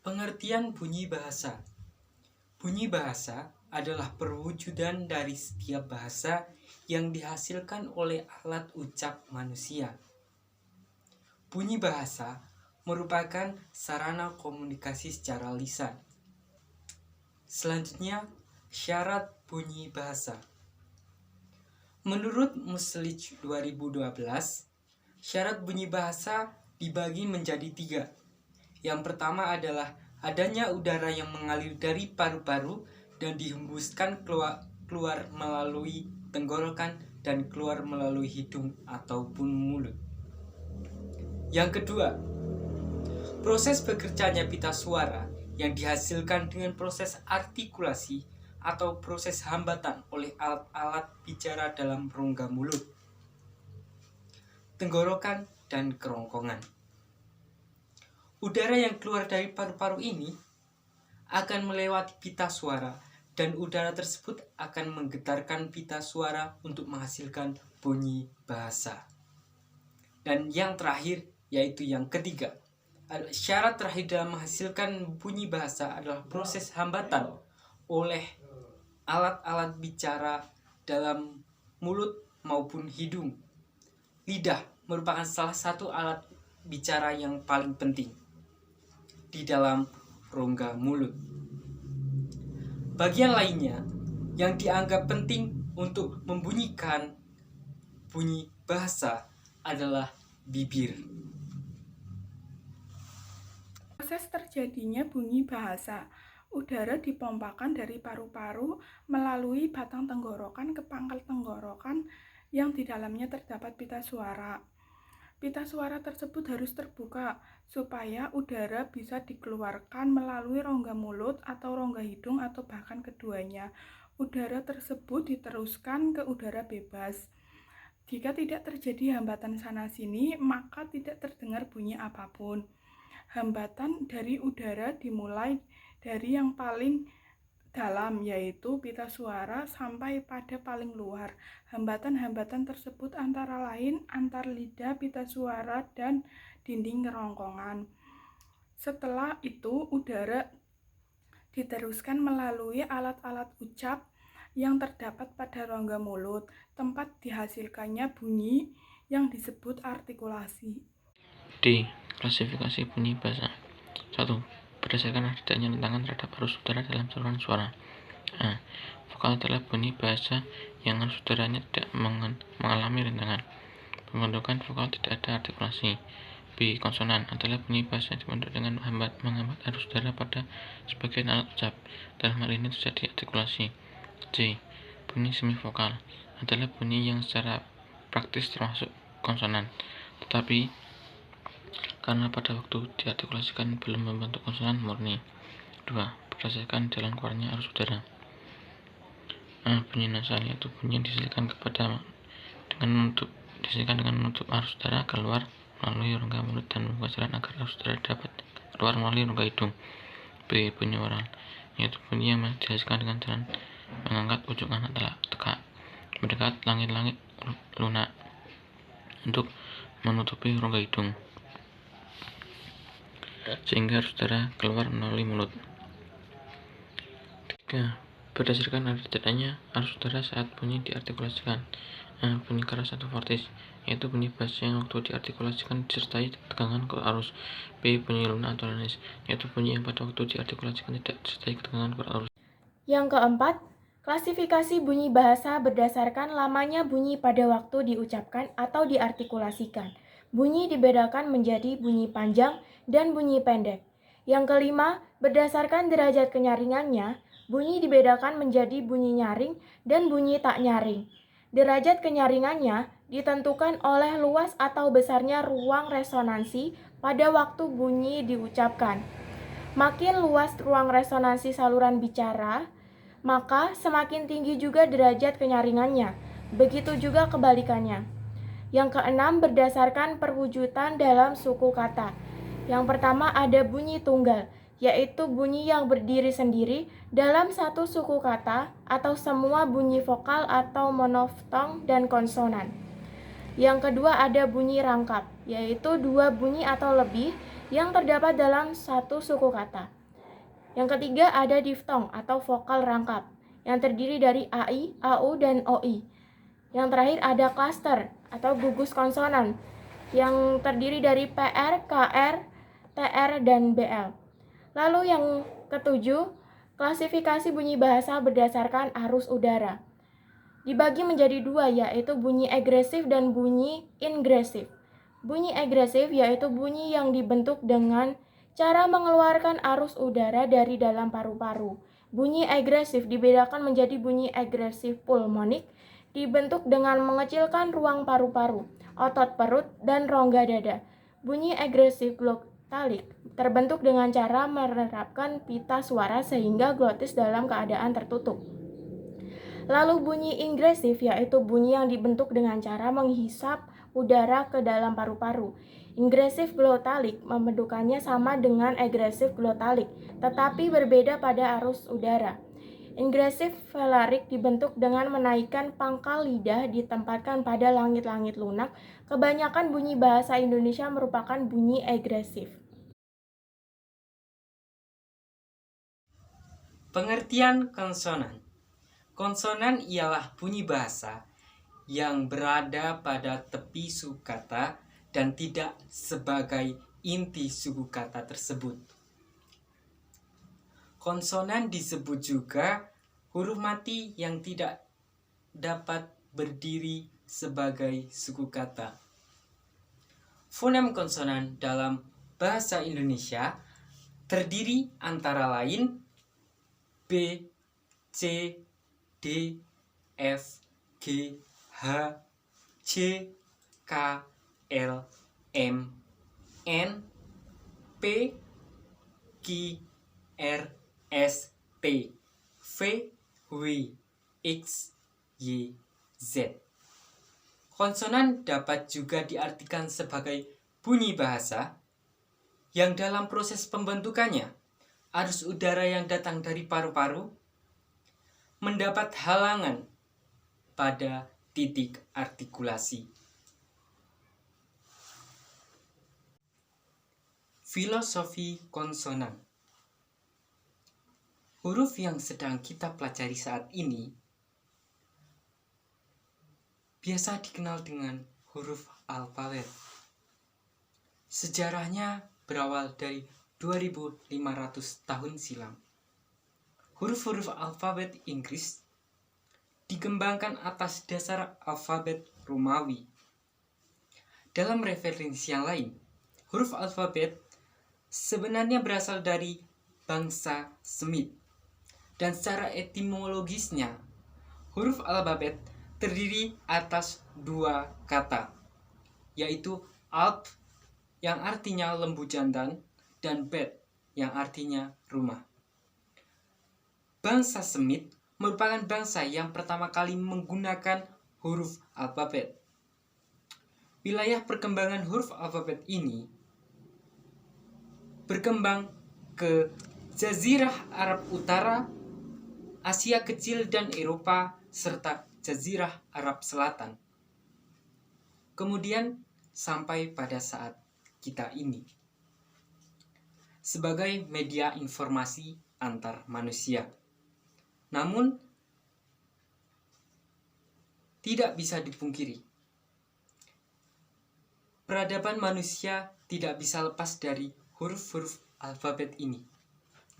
Pengertian bunyi bahasa. Bunyi bahasa adalah perwujudan dari setiap bahasa yang dihasilkan oleh alat ucap manusia. Bunyi bahasa merupakan sarana komunikasi secara lisan. Selanjutnya, syarat bunyi bahasa. Menurut Muslich 2012, syarat bunyi bahasa dibagi menjadi 3. Yang pertama adalah adanya udara yang mengalir dari paru-paru dan dihembuskan keluar melalui tenggorokan dan keluar melalui hidung ataupun mulut. Yang kedua, proses bekerjanya pita suara yang dihasilkan dengan proses artikulasi atau proses hambatan oleh alat-alat bicara dalam rongga mulut, tenggorokan, dan kerongkongan. Udara yang keluar dari paru-paru ini akan melewati pita suara dan udara tersebut akan menggetarkan pita suara untuk menghasilkan bunyi bahasa. Dan yang terakhir, yaitu yang ketiga, syarat terakhir dalam menghasilkan bunyi bahasa adalah proses hambatan oleh alat-alat bicara dalam mulut maupun hidung. Lidah merupakan salah satu alat bicara yang paling penting di dalam rongga mulut. Bagian lainnya yang dianggap penting untuk membunyikan bunyi bahasa adalah bibir. Proses terjadinya bunyi bahasa. Udara dipompakan dari paru-paru melalui batang tenggorokan ke pangkal tenggorokan yang di dalamnya terdapat pita suara. Pita suara tersebut harus terbuka supaya udara bisa dikeluarkan melalui rongga mulut atau rongga hidung atau bahkan keduanya. Udara tersebut diteruskan ke udara bebas. Jika tidak terjadi hambatan sana-sini, maka tidak terdengar bunyi apapun. Hambatan dari udara dimulai dari yang paling dalam, yaitu pita suara, sampai pada paling luar. Hambatan-hambatan tersebut antara lain antar lidah, pita suara, dan dinding kerongkongan. Setelah itu, udara diteruskan melalui alat-alat ucap yang terdapat pada rongga mulut, tempat dihasilkannya bunyi yang disebut artikulasi. D. Klasifikasi bunyi bahasa. 1. Berdasarkan adanya rintangan terhadap arus udara dalam saluran suara. A. Vokal adalah bunyi bahasa yang arus udaranya tidak mengalami rintangan. Pembentukan vokal tidak ada artikulasi. B. Konsonan adalah bunyi bahasa yang dibentuk dengan menghambat arus udara pada sebagian alat ucap. Dalam hal ini terjadi artikulasi. C. Bunyi semivokal adalah bunyi yang secara praktis termasuk konsonan, tetapi karena pada waktu diartikulasikan belum membentuk konsonan murni. 2. Berdasarkan jalan keluarnya arus udara. A. Bunyi nasal, yaitu bunyi yang dihasilkan dengan menutup arus udara keluar melalui rongga mulut dan membuka jalan agar arus udara dapat keluar melalui rongga hidung. B. Bunyi oral, yaitu bunyi yang dihasilkan dengan jalan mengangkat ujung anak tegak mendekat langit-langit lunak untuk menutupi rongga hidung, sehingga arus udara keluar melalui mulut. 3. Berdasarkan ada tidaknya arus udara saat bunyi diartikulasikan. A. Bunyi keras atau vortis, yaitu bunyi bahasa yang waktu diartikulasikan disertai tegangan ke arus. B. Bunyi lunak atau lanis, yaitu bunyi yang pada waktu diartikulasikan tidak disertai tegangan ke arus. Yang keempat, klasifikasi bunyi bahasa berdasarkan lamanya bunyi pada waktu diucapkan atau diartikulasikan. Bunyi dibedakan menjadi bunyi panjang dan bunyi pendek. Yang kelima, berdasarkan derajat kenyaringannya, bunyi dibedakan menjadi bunyi nyaring dan bunyi tak nyaring. Derajat kenyaringannya ditentukan oleh luas atau besarnya ruang resonansi pada waktu bunyi diucapkan. Makin luas ruang resonansi saluran bicara, maka semakin tinggi juga derajat kenyaringannya. Begitu juga kebalikannya. Yang keenam, berdasarkan perwujudan dalam suku kata. Yang pertama ada bunyi tunggal, yaitu bunyi yang berdiri sendiri dalam satu suku kata atau semua bunyi vokal atau monoftong dan konsonan. Yang kedua ada bunyi rangkap, yaitu dua bunyi atau lebih yang terdapat dalam satu suku kata. Yang ketiga ada diftong atau vokal rangkap yang terdiri dari AI, AU, dan OI. Yang terakhir ada klaster atau gugus konsonan yang terdiri dari PR, KR, TR, dan BL. Lalu yang ketujuh, klasifikasi bunyi bahasa berdasarkan arus udara. Dibagi menjadi dua, yaitu bunyi agresif dan bunyi ingresif. Bunyi agresif yaitu bunyi yang dibentuk dengan cara mengeluarkan arus udara dari dalam paru-paru. Bunyi agresif dibedakan menjadi bunyi agresif pulmonik, dibentuk dengan mengecilkan ruang paru-paru, otot perut, dan rongga dada. Bunyi agresif glotalik terbentuk dengan cara menerapkan pita suara sehingga glotis dalam keadaan tertutup. Lalu bunyi ingresif yaitu bunyi yang dibentuk dengan cara menghisap udara ke dalam paru-paru. Ingresif glotalik pembentukannya sama dengan agresif glotalik, tetapi berbeda pada arus udara. Ingresif velarik dibentuk dengan menaikkan pangkal lidah ditempatkan pada langit-langit lunak. Kebanyakan bunyi bahasa Indonesia merupakan bunyi agresif. Pengertian konsonan. Konsonan ialah bunyi bahasa yang berada pada tepi suku kata dan tidak sebagai inti suku kata tersebut. Konsonan disebut juga huruf mati yang tidak dapat berdiri sebagai suku kata. Fonem konsonan dalam bahasa Indonesia terdiri antara lain B, C, D, F, G, H, C, K, L, M, N, P, Q, R, S, T, V, W, X, Y, Z. Konsonan dapat juga diartikan sebagai bunyi bahasa yang dalam proses pembentukannya arus udara yang datang dari paru-paru mendapat halangan pada titik artikulasi. Filosofi konsonan. Huruf yang sedang kita pelajari saat ini biasa dikenal dengan huruf alfabet. Sejarahnya berawal dari 2500 tahun silam. Huruf-huruf alfabet Inggris dikembangkan atas dasar alfabet Romawi. Dalam referensi yang lain, huruf alfabet sebenarnya berasal dari bangsa Semit. Dan secara etimologisnya, huruf alfabet terdiri atas dua kata, yaitu alp yang artinya lembu jantan dan bet yang artinya rumah. Bangsa Semit merupakan bangsa yang pertama kali menggunakan huruf alfabet. Wilayah perkembangan huruf alfabet ini berkembang ke Jazirah Arab Utara, Asia Kecil dan Eropa, serta Jazirah Arab Selatan. Kemudian sampai pada saat kita ini sebagai media informasi antar manusia. Namun tidak bisa dipungkiri, peradaban manusia tidak bisa lepas dari huruf-huruf alfabet ini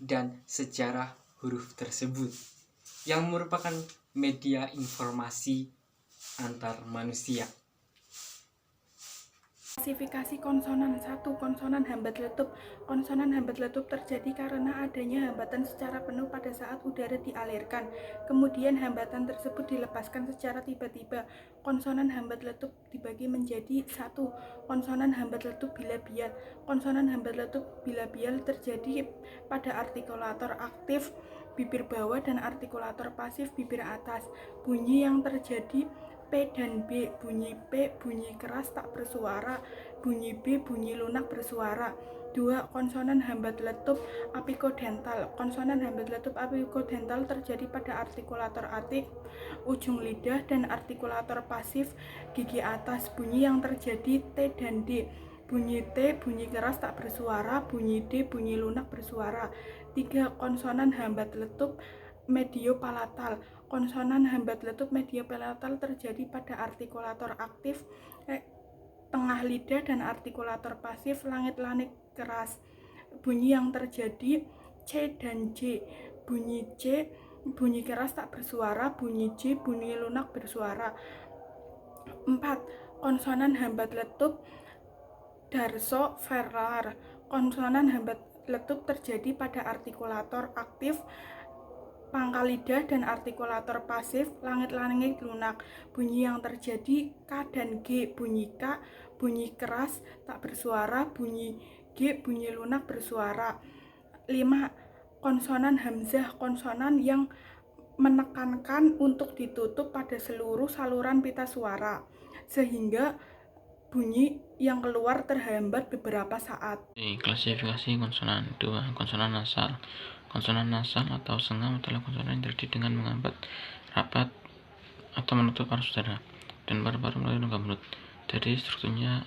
dan sejarah huruf tersebut yang merupakan media informasi antar manusia. Klasifikasi konsonan. 1. Konsonan hambat letup. Konsonan hambat letup terjadi karena adanya hambatan secara penuh pada saat udara dialirkan. Kemudian hambatan tersebut dilepaskan secara tiba-tiba. Konsonan hambat letup dibagi menjadi 1. Konsonan hambat letup bilabial. Konsonan hambat letup bilabial terjadi pada artikulator aktif bibir bawah dan artikulator pasif bibir atas. Bunyi yang terjadi P dan B. Bunyi P bunyi keras tak bersuara, bunyi B bunyi lunak bersuara. 2. Konsonan hambat letup apikodental. Konsonan hambat letup apikodental terjadi pada artikulator atik ujung lidah dan artikulator pasif gigi atas. Bunyi yang terjadi T dan D. bunyi T, bunyi keras tak bersuara, bunyi D, bunyi lunak bersuara. 3. Konsonan hambat letup mediopalatal. Konsonan hambat letup mediopalatal terjadi pada artikulator aktif tengah lidah dan artikulator pasif langit-langit keras. Bunyi yang terjadi C dan J. Bunyi C, bunyi keras tak bersuara, bunyi J, bunyi lunak bersuara. 4. Konsonan hambat letup darsovelar. Konsonan hambat letup terjadi pada artikulator aktif pangkal lidah dan artikulator pasif langit-langit lunak. Bunyi yang terjadi K dan G. Bunyi K, bunyi keras tak bersuara, bunyi G, bunyi lunak bersuara. 5. Konsonan hamzah. Konsonan yang menekankan untuk ditutup pada seluruh saluran pita suara sehingga bunyi yang keluar terhambat beberapa saat. Klasifikasi konsonan. 2. Konsonan nasal. Konsonan nasal atau sengam adalah konsonan yang terjadi dengan menghambat rapat atau menutup arus udara dan paru-paru melalui rongga mulut. Jadi strukturnya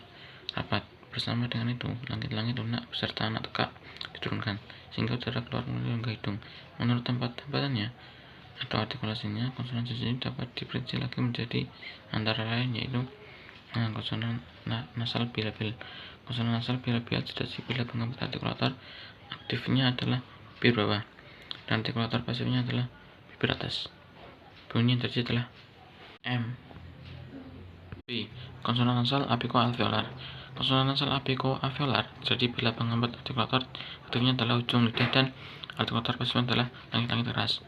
rapat. Bersama dengan itu, langit-langit lunak beserta anak tekak diturunkan sehingga udara keluar melalui rongga hidung. Menurut tempat-tempatannya atau artikulasinya, konsonan jenis ini dapat diperinci lagi menjadi antara lain yaitu konsonan nasal bilabial. Konsonan nasal bilabial terjadi bila penghambat artikulator aktifnya adalah bibir bawah dan artikulator pasifnya adalah bibir atas. Bunyi yang terjadi adalah M. B. Konsonan nasal apico-alveolar. Konsonan nasal apico-alveolar terjadi bila penghambat artikulator aktifnya adalah ujung lidah dan artikulator pasifnya adalah langit-langit keras.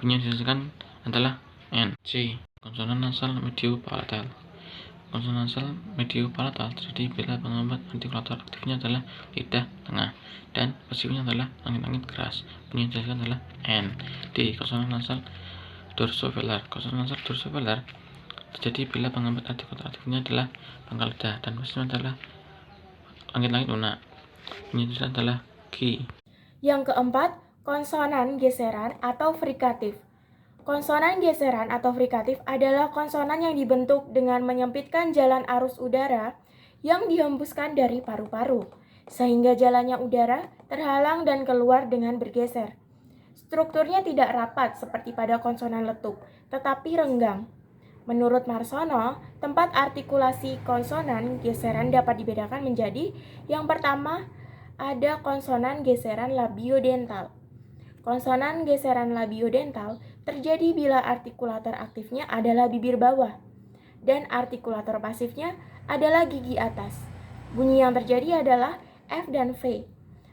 Bunyi yang dihasilkan adalah N. C. Konsonan nasal mediopalatal. Konsonan nasal mediopalatal terjadi bila penghambat artikulator aktifnya adalah lidah tengah dan pasifnya adalah langit-langit keras. Bunyi yang dihasilkan adalah N. D. Konsonan nasal dorsovelar. Konsonan nasal dorsovelar terjadi bila penghambat artikulator aktifnya adalah pangkal lidah dan pasifnya adalah langit-langit lunak. Bunyi yang dihasilkan adalah G. Yang keempat, konsonan geseran atau frikatif. Konsonan geseran atau frikatif adalah konsonan yang dibentuk dengan menyempitkan jalan arus udara yang dihembuskan dari paru-paru, sehingga jalannya udara terhalang dan keluar dengan bergeser. Strukturnya tidak rapat seperti pada konsonan letup, tetapi renggang. Menurut Marsono, tempat artikulasi konsonan geseran dapat dibedakan menjadi: yang pertama, ada konsonan geseran labiodental. Konsonan geseran labiodental terjadi bila artikulator aktifnya adalah bibir bawah dan artikulator pasifnya adalah gigi atas. Bunyi yang terjadi adalah F dan V.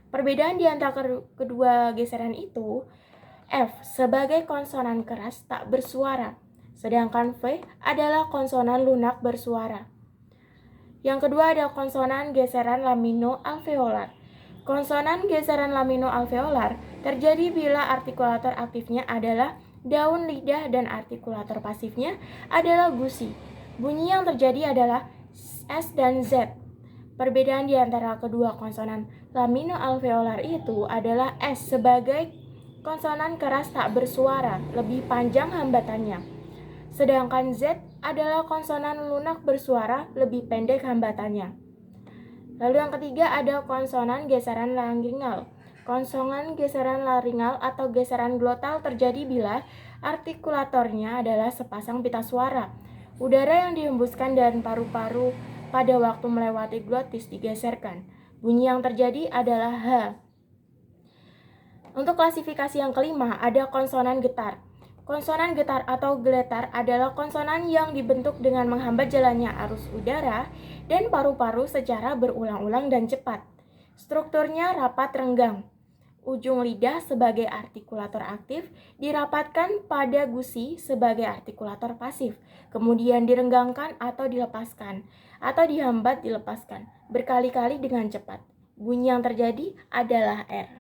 Perbedaan di antara kedua geseran itu, F sebagai konsonan keras tak bersuara, sedangkan V adalah konsonan lunak bersuara. Yang kedua ada konsonan geseran lamino-alveolar. Konsonan geseran lamino-alveolar terjadi bila artikulator aktifnya adalah daun lidah dan artikulator pasifnya adalah gusi. Bunyi yang terjadi adalah S dan Z. Perbedaan di antara kedua konsonan lamino-alveolar itu adalah S sebagai konsonan keras tak bersuara, lebih panjang hambatannya. Sedangkan Z adalah konsonan lunak bersuara, lebih pendek hambatannya. Lalu yang ketiga ada konsonan geseran laringal. Konsonan geseran laringal atau geseran glotal terjadi bila artikulatornya adalah sepasang pita suara. Udara yang dihembuskan dari paru-paru pada waktu melewati glotis digeserkan. Bunyi yang terjadi adalah H. Untuk klasifikasi yang kelima ada konsonan getar. Konsonan getar atau geletar adalah konsonan yang dibentuk dengan menghambat jalannya arus udara dan paru-paru secara berulang-ulang dan cepat. Strukturnya rapat renggang. Ujung lidah sebagai artikulator aktif dirapatkan pada gusi sebagai artikulator pasif, kemudian direnggangkan atau dilepaskan, atau dihambat dilepaskan, berkali-kali dengan cepat. Bunyi yang terjadi adalah R.